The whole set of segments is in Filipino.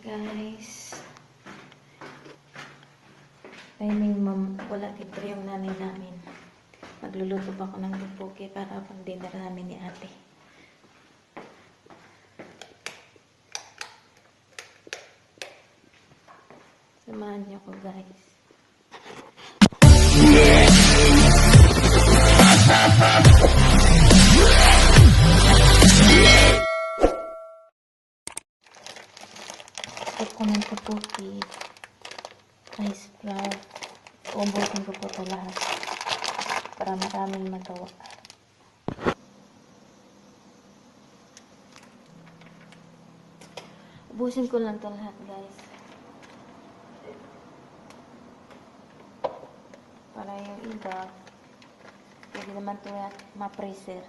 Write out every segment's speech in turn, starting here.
Guys, wala dito yung nanay namin. Magluluto pa ako ng tteokbokki para pang dinner namin ni ate. Samahan niyo ko, guys. Ako ng tteokbokki, rice flour. Ubusin ko po ito lahat para maraming magawa. Ubusin ko lang ito lahat, guys. Para yung iba, pwede naman ito ma-freezer.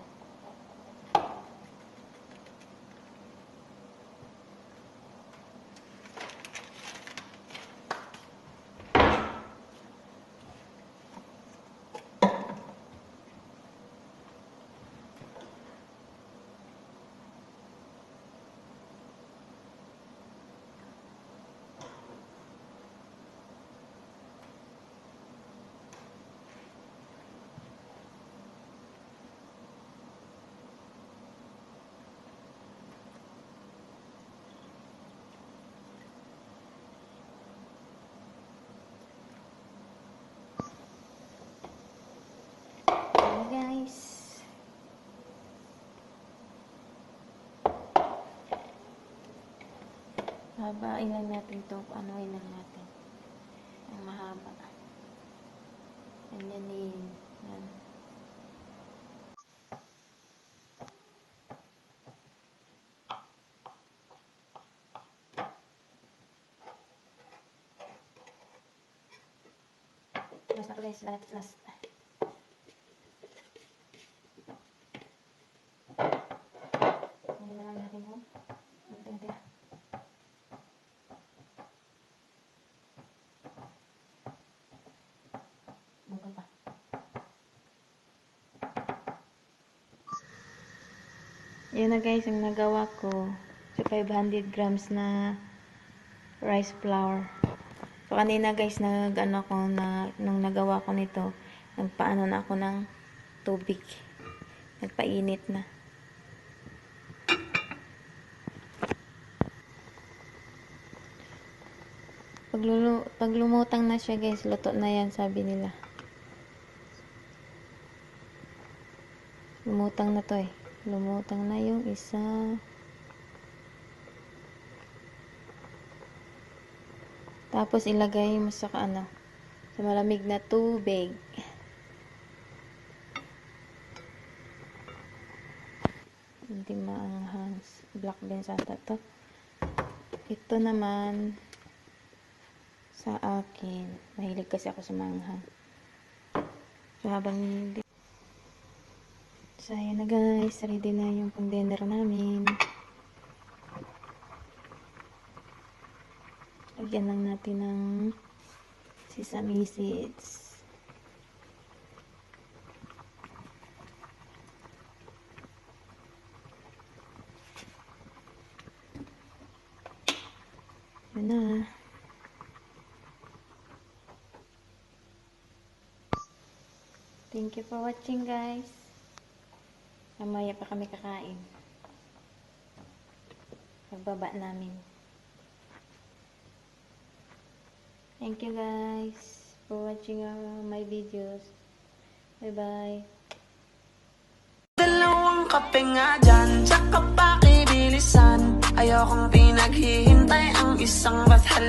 Guys, habain lang natin ito, anuin lang natin ang mahaba. Ganyan din yan. Basta guys, last. Yan na guys, ang nagawa ko sa 500 grams na rice flour. So kanina guys, nung nagawa ko nito, nagpaano na ako ng tubig. Nagpainit na. Pag lumutang na siya guys, luto na yan, sabi nila. Lumutang na to eh. Lumutang na yung isa. Tapos ilagay mo sa sa malamig na tubig. Hindi maanghang. Black beans ata to. Ito naman sa akin. Mahilig kasi ako sa maanghang. So habang hindi. So, ayan na guys. Ready na yung pang-dinner namin. Lagyan lang natin ng sesame seeds. Ayan na. Thank you for watching guys. Mamaya pa kami kakain. Pagbaba namin. Thank you guys for watching my videos. Bye-bye. Dalawang kape nga dyan, tsaka pa kibilisan. Ayokong pinaghihintay ang isang bathalo.